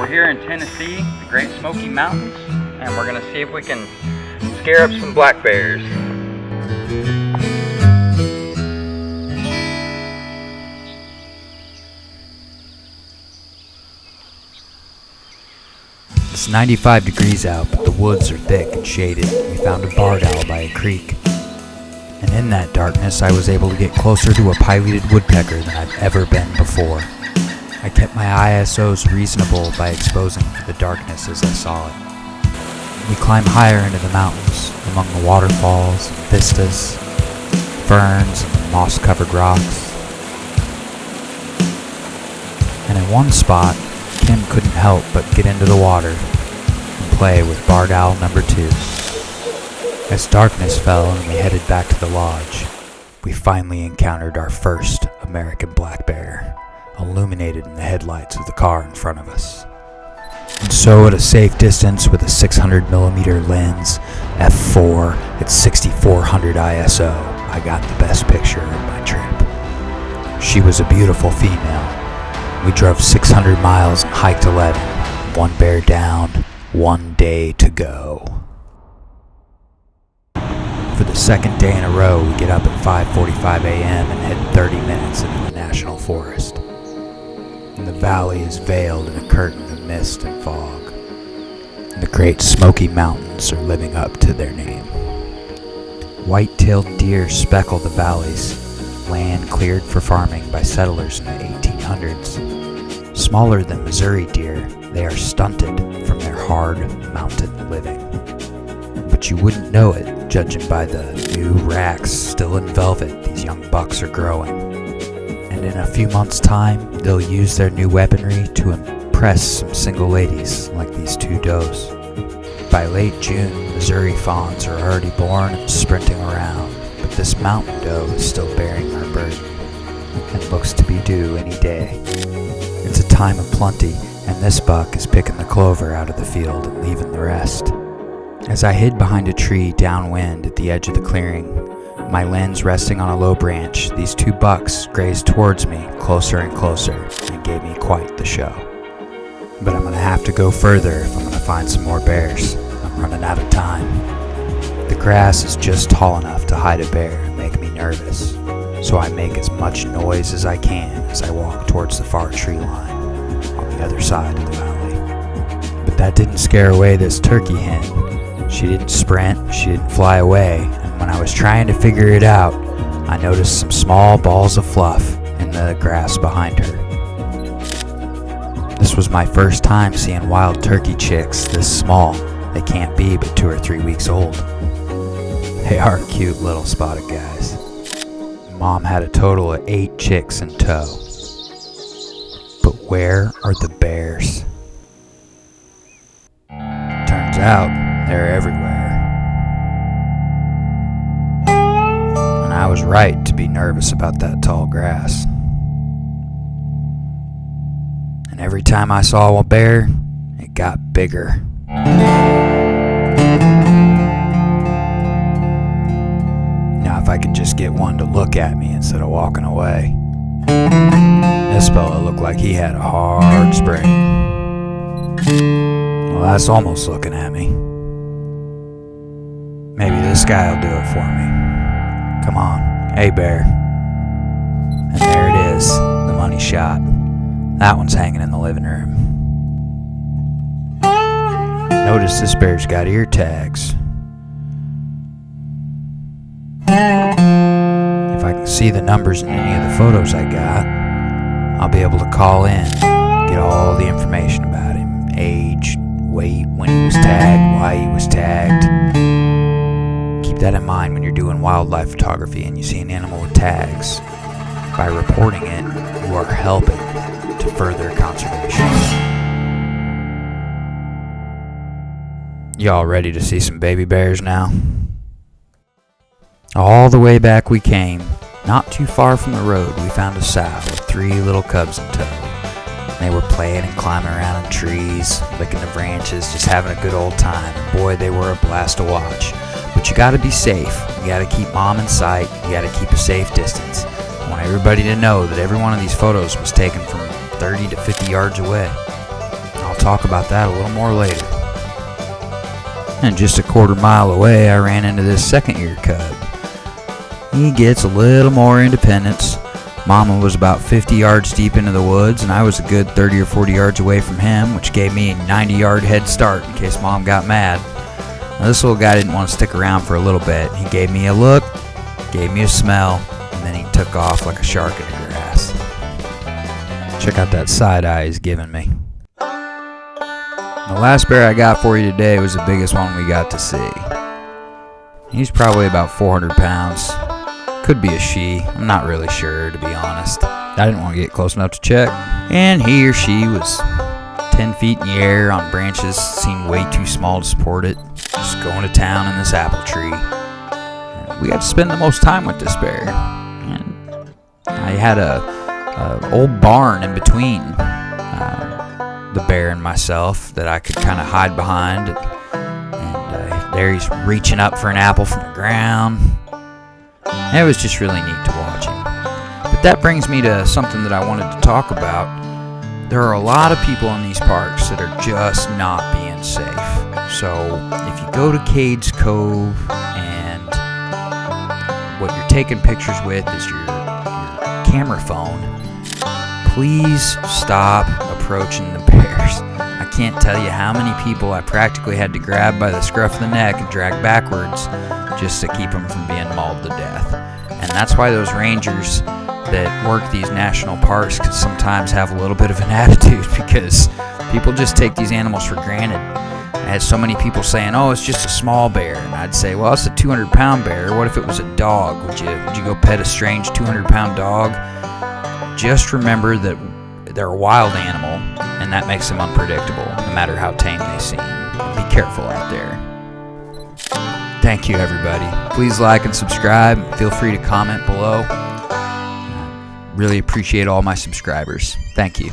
here in Tennessee, the Great Smoky Mountains, and we're going to see if we can scare up some black bears. It's 95 degrees out, but the woods are thick and shaded. We found a barred owl by a creek. And in that darkness, I was able to get closer to a pileated woodpecker than I've ever been before. I kept my ISOs reasonable by exposing to the darkness as I saw it. We climbed higher into the mountains, among the waterfalls, and vistas, ferns, and moss-covered rocks. And in one spot, Kim couldn't help but get into the water and play with barred owl number 2. As darkness fell and we headed back to the lodge, we finally encountered our first American black bear, illuminated in the headlights of the car in front of us. And so at a safe distance with a 600mm lens, f4 at 6400 ISO, I got the best picture of my trip. She was a beautiful female. We drove 600 miles and hiked 11, one bear down, 1 day to go. For the second day in a row, we get up at 5:45 a.m. and head 30 minutes into the national forest. And the valley is veiled in a curtain of mist and fog. And the Great Smoky Mountains are living up to their name. White-tailed deer speckle the valleys, land cleared for farming by settlers in the 1800s. Smaller than Missouri deer, they are stunted from their hard mountain living. But you wouldn't know it, judging by the new racks still in velvet these young bucks are growing. And in a few months' time, they'll use their new weaponry to impress some single ladies like these 2 does. By late June, Missouri fawns are already born and sprinting around, but this mountain doe is still bearing her burden and looks to be due any day. It's a time of plenty, and this buck is picking the clover out of the field and leaving the rest. As I hid behind a tree downwind at the edge of the clearing, my lens resting on a low branch, these 2 bucks grazed towards me closer and closer and gave me quite the show. But I'm going to have to go further if I'm going to find some more bears. I'm running out of time. The grass is just tall enough to hide a bear and make me nervous, so I make as much noise as I can as I walk towards the far tree line on the other side of the valley. But that didn't scare away this turkey hen. She didn't sprint, she didn't fly away, and when I was trying to figure it out, I noticed some small balls of fluff in the grass behind her. This was my first time seeing wild turkey chicks this small. They can't be but 2 or 3 weeks old. They are cute little spotted guys. Mom had a total of 8 chicks in tow. But where are the bears? Turns out, they're everywhere. And I was right to be nervous about that tall grass. And every time I saw a bear, it got bigger. Now if I could just get one to look at me instead of walking away. This fella looked like he had a hard spring. Well, that's almost looking at me. Maybe this guy will do it for me. Come on. Hey, bear. And there it is, the money shot. That one's hanging in the living room. Notice this bear's got ear tags. If I can see the numbers in any of the photos I got, I'll be able to call in, get all the information about him. Age, weight, when he was tagged, why he was tagged. Keep that in mind when you're doing wildlife photography and you see an animal with tags. By reporting it, you are helping to further conservation. Y'all ready to see some baby bears now? All the way back we came, not too far from the road, we found a sow with 3 little cubs in tow. They were playing and climbing around in trees, licking the branches, just having a good old time. And boy, they were a blast to watch. But you gotta be safe. You gotta keep mom in sight. You gotta keep a safe distance. I want everybody to know that every one of these photos was taken from 30 to 50 yards away. I'll talk about that a little more later. And just a quarter mile away, I ran into this second-year cub. He gets a little more independence. Mama was about 50 yards deep into the woods, and I was a good 30 or 40 yards away from him, which gave me a 90-yard head start in case Mom got mad. Now, this little guy didn't want to stick around for a little bit. He gave me a look, gave me a smell, and then he took off like a shark in the grass. Check out that side eye he's giving me. The last bear I got for you today was the biggest one we got to see. He's probably about 400 pounds. Could be a she. I'm not really sure, to be honest. I didn't want to get close enough to check. And he or she was 10 feet in the air on branches, seemed way too small to support it. Just going to town in this apple tree. And we got to spend the most time with this bear. And I had a old barn in between the bear and myself that I could kind of hide behind. And there he's reaching up for an apple from the ground. And it was just really neat to watch him. But that brings me to something that I wanted to talk about. There are a lot of people in these parks that are just not being safe. So if you go to Cades Cove and what you're taking pictures with is your camera phone, please stop approaching the bears. I can't tell you how many people I practically had to grab by the scruff of the neck and drag backwards just to keep them from being mauled to death. And that's why those rangers that work these national parks can sometimes have a little bit of an attitude, because people just take these animals for granted. I had so many people saying, oh, it's just a small bear. And I'd say, well, it's a 200-pound bear. What if it was a dog? Would you go pet a strange 200-pound dog? Just remember that they're a wild animal, and that makes them unpredictable, no matter how tame they seem. Be careful out there. Thank you, everybody. Please like and subscribe. Feel free to comment below. Really appreciate all my subscribers. Thank you.